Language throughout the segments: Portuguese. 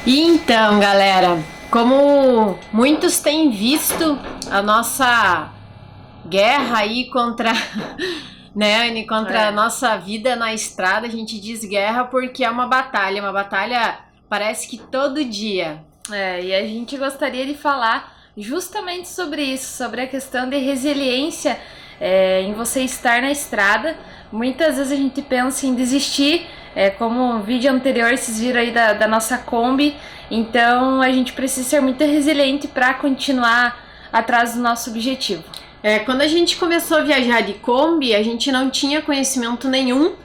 E então, galera, como muitos têm visto a nossa guerra aí contra, né, Anne, contra a nossa vida na estrada, a gente diz guerra porque é uma batalha parece que todo dia. E a gente gostaria de falar justamente sobre isso, sobre a questão de resiliência em você estar na estrada. Muitas vezes a gente pensa em desistir, como o vídeo anterior vocês viram aí da nossa Kombi, então a gente precisa ser muito resiliente para continuar atrás do nosso objetivo. Quando a gente começou a viajar de Kombi, a gente não tinha conhecimento nenhum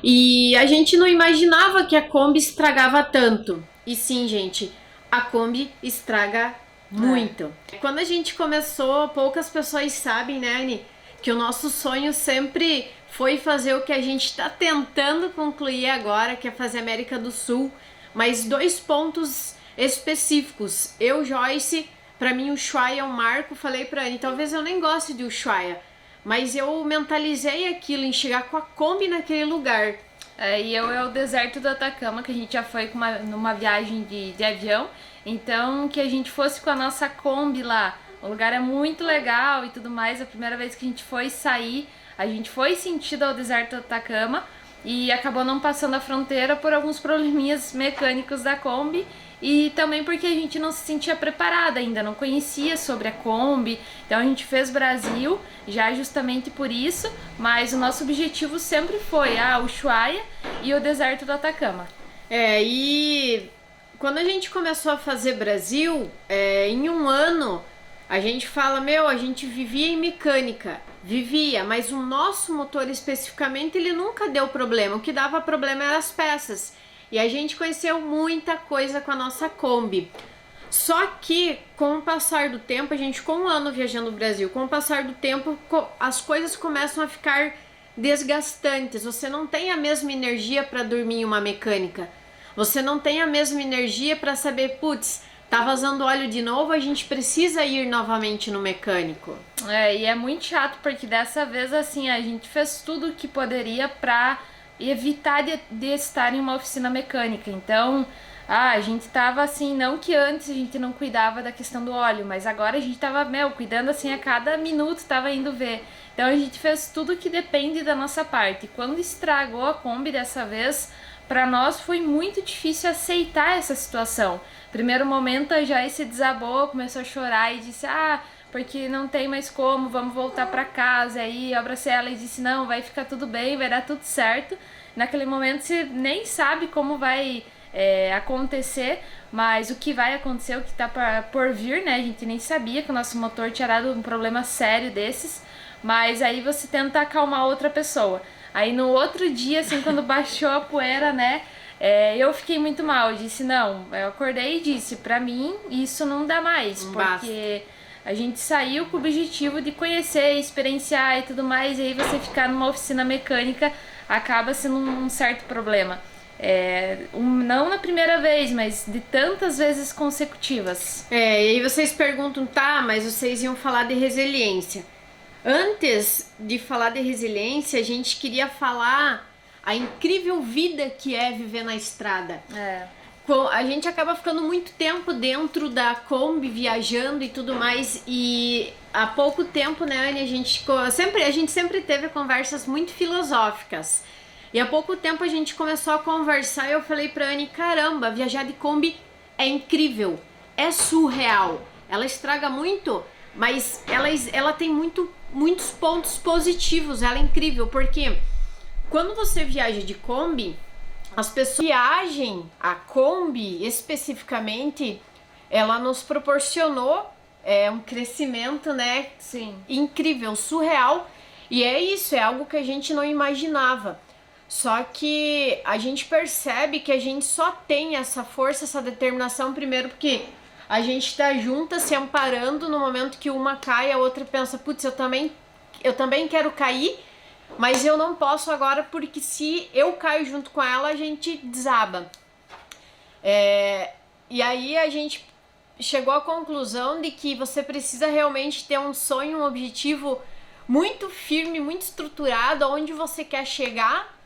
e a gente não imaginava que a Kombi estragava tanto. E sim, gente, a Kombi estraga muito. Quando a gente começou, poucas pessoas sabem, né, Anne, que o nosso sonho sempre foi fazer o que a gente está tentando concluir agora, que é fazer América do Sul, mas 2 pontos específicos. Eu, Joyce, para mim o Ushuaia é um marco, falei pra Anne, talvez eu nem goste de Ushuaia, mas eu mentalizei aquilo em chegar com a Kombi naquele lugar. E é o deserto do Atacama, que a gente já foi numa viagem de avião, então que a gente fosse com a nossa Kombi lá. O lugar é muito legal e tudo mais. A primeira vez que a gente foi sair, a gente foi sentido ao deserto do Atacama e acabou não passando a fronteira por alguns probleminhas mecânicos da Kombi e também porque a gente não se sentia preparada ainda, não conhecia sobre a Kombi. Então a gente fez Brasil já justamente por isso, mas o nosso objetivo sempre foi o Ushuaia e o deserto do Atacama. E quando a gente começou a fazer Brasil, em um ano a gente fala, a gente vivia em mecânica, mas o nosso motor especificamente ele nunca deu problema, o que dava problema eram as peças. E a gente conheceu muita coisa com a nossa Kombi. Só que com o passar do tempo, a gente ficou um ano viajando no Brasil, com o passar do tempo as coisas começam a ficar desgastantes, você não tem a mesma energia para dormir em uma mecânica, você não tem a mesma energia para saber, putz, tá vazando óleo de novo, a gente precisa ir novamente no mecânico. E é muito chato porque dessa vez assim a gente fez tudo o que poderia pra evitar de estar em uma oficina mecânica. Então a gente tava assim, não que antes a gente não cuidava da questão do óleo, mas agora a gente tava, cuidando assim a cada minuto, tava indo ver. Então a gente fez tudo que depende da nossa parte. Quando estragou a Kombi dessa vez, para nós foi muito difícil aceitar essa situação. Primeiro momento a Joyce desabou, começou a chorar e disse, porque não tem mais como, vamos voltar para casa. Aí eu abracei ela e disse, não, vai ficar tudo bem, vai dar tudo certo. Naquele momento você nem sabe como vai acontecer, mas o que vai acontecer, o que tá por vir, né? A gente nem sabia que o nosso motor tinha dado um problema sério desses, mas aí você tenta acalmar outra pessoa. Aí no outro dia, assim, quando baixou a poeira, né? Eu fiquei muito mal, eu disse, não, eu acordei e disse, pra mim isso não dá mais, porque a gente saiu com o objetivo de conhecer, experienciar e tudo mais, e aí você ficar numa oficina mecânica acaba sendo um certo problema. Não na primeira vez, mas de tantas vezes consecutivas. E aí vocês perguntam, mas vocês iam falar de resiliência. Antes de falar de resiliência, a gente queria falar a incrível vida que é viver na estrada. A gente acaba ficando muito tempo dentro da Kombi, viajando e tudo mais, e há pouco tempo, né, Anne, a gente sempre teve conversas muito filosóficas. E há pouco tempo a gente começou a conversar e eu falei pra Anne, caramba, viajar de Kombi é incrível, é surreal. Ela estraga muito, mas ela tem muitos pontos positivos, ela é incrível, porque quando você viaja de Kombi, as pessoas viagem a Kombi especificamente, ela nos proporcionou um crescimento, né? Sim. Incrível, surreal, e é isso, é algo que a gente não imaginava. Só que a gente percebe que a gente só tem essa força, essa determinação, primeiro porque a gente tá junta, se amparando no momento que uma cai, a outra pensa, putz, eu também quero cair, mas eu não posso agora porque se eu caio junto com ela, a gente desaba. E aí a gente chegou à conclusão de que você precisa realmente ter um sonho, um objetivo muito firme, muito estruturado, onde você quer chegar,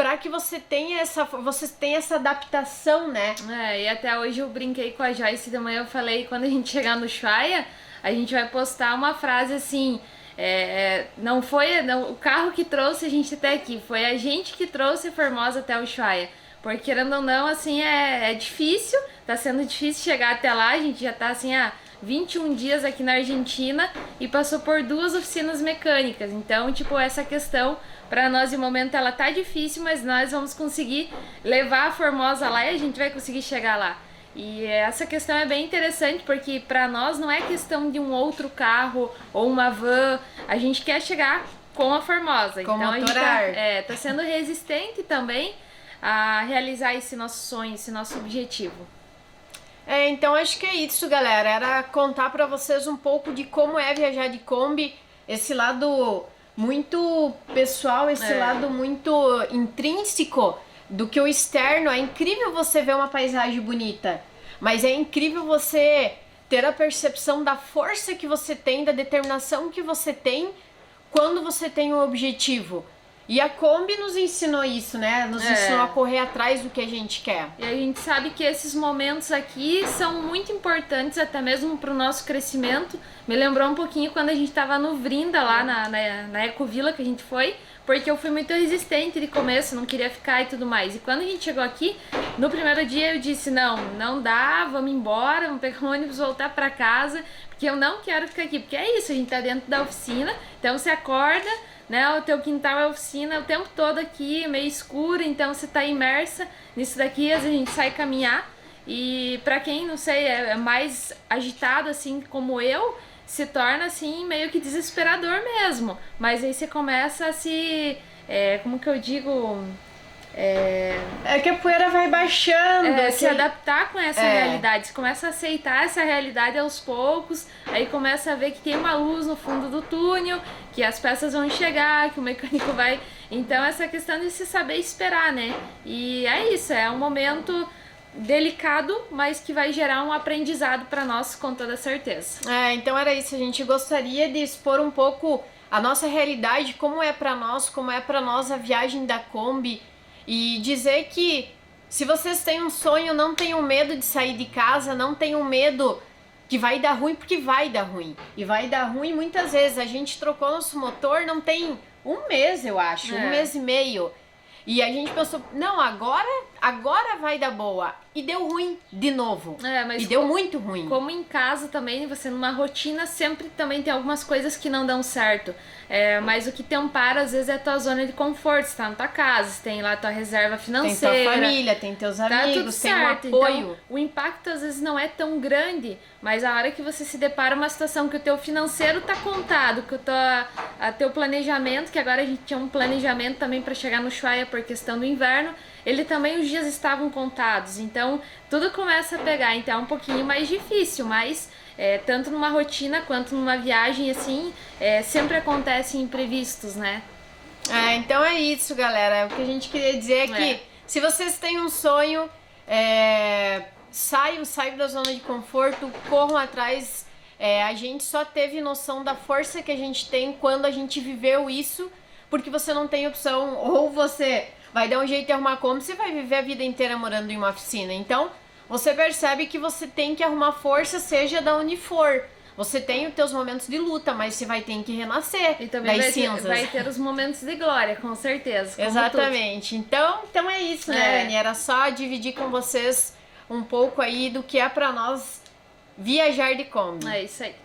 para que você tenha essa adaptação, né? E até hoje eu brinquei com a Joyce de manhã, eu falei, quando a gente chegar no Ushuaia, a gente vai postar uma frase assim, não foi o carro que trouxe a gente até aqui, foi a gente que trouxe Formosa até o Ushuaia. Porque querendo ou não, assim, é difícil, tá sendo difícil chegar até lá, a gente já tá assim, 21 dias aqui na Argentina e passou por 2 oficinas mecânicas. Então, tipo, essa questão para nós, de momento, ela tá difícil, mas nós vamos conseguir levar a Formosa lá e a gente vai conseguir chegar lá. E essa questão é bem interessante, porque para nós não é questão de um outro carro ou uma van, a gente quer chegar com a Formosa. Com então, motor a ar. gente tá sendo resistente também a realizar esse nosso sonho, esse nosso objetivo. Então acho que é isso, galera. Era contar para vocês um pouco de como é viajar de Kombi, esse lado muito pessoal, esse lado muito intrínseco do que o externo. É incrível você ver uma paisagem bonita, mas é incrível você ter a percepção da força que você tem, da determinação que você tem quando você tem um objetivo. E a Kombi nos ensinou isso, né? Nos ensinou a correr atrás do que a gente quer. E a gente sabe que esses momentos aqui são muito importantes, até mesmo para o nosso crescimento. Me lembrou um pouquinho quando a gente estava no Vrinda, lá na Ecovila que a gente foi, porque eu fui muito resistente de começo, não queria ficar e tudo mais. E quando a gente chegou aqui, no primeiro dia eu disse, não dá, vamos embora, vamos pegar um ônibus, voltar para casa, porque eu não quero ficar aqui. Porque é isso, a gente tá dentro da oficina, então você acorda, né, o teu quintal é a oficina o tempo todo aqui, meio escuro, então você tá imersa nisso daqui, às vezes a gente sai caminhar, e pra quem, não sei, é mais agitado assim como eu, se torna assim meio que desesperador mesmo, mas aí você começa a se, como que eu digo... É que a poeira vai baixando. Se adaptar com essa realidade. Você começa a aceitar essa realidade aos poucos, aí começa a ver que tem uma luz no fundo do túnel, que as peças vão chegar, que o mecânico vai... Então essa questão de se saber esperar, né? E é isso, é um momento delicado, mas que vai gerar um aprendizado para nós com toda certeza. Então era isso, a gente gostaria de expor um pouco a nossa realidade, como é para nós a viagem da Kombi. E dizer que se vocês têm um sonho, não tenham medo de sair de casa, não tenham medo que vai dar ruim, porque vai dar ruim. E vai dar ruim muitas vezes. A gente trocou nosso motor, não tem um mês, eu acho, 1 mês e meio. E a gente pensou, não, agora vai dar boa. E deu ruim de novo. Mas e deu muito ruim. Como em casa também, você numa rotina sempre também tem algumas coisas que não dão certo. Mas o que te ampara às vezes é a tua zona de conforto. Você tá na tua casa, você tem lá a tua reserva financeira. Tem tua família, tem teus amigos, tem um apoio. Então, o impacto às vezes não é tão grande, mas a hora que você se depara uma situação que o teu financeiro tá contado, que o teu planejamento, que agora a gente tinha um planejamento também para chegar no Ushuaia por questão do inverno, ele também os dias estavam contados, então tudo começa a pegar, então é um pouquinho mais difícil, mas tanto numa rotina quanto numa viagem assim, sempre acontecem imprevistos, né? Então é isso, galera, o que a gente queria dizer é que se vocês têm um sonho, saiam da zona de conforto, corram atrás. A gente só teve noção da força que a gente tem quando a gente viveu isso, porque você não tem opção, ou você vai dar um jeito de arrumar como, você vai viver a vida inteira morando em uma oficina. Então, você percebe que você tem que arrumar força, seja da onde for. Você tem os teus momentos de luta, mas você vai ter que renascer e também das cinzas. Vai ter os momentos de glória, com certeza. Exatamente. Então é isso, né, Anny? Era só dividir com vocês um pouco aí do que é pra nós viajar de Kombi. É isso aí.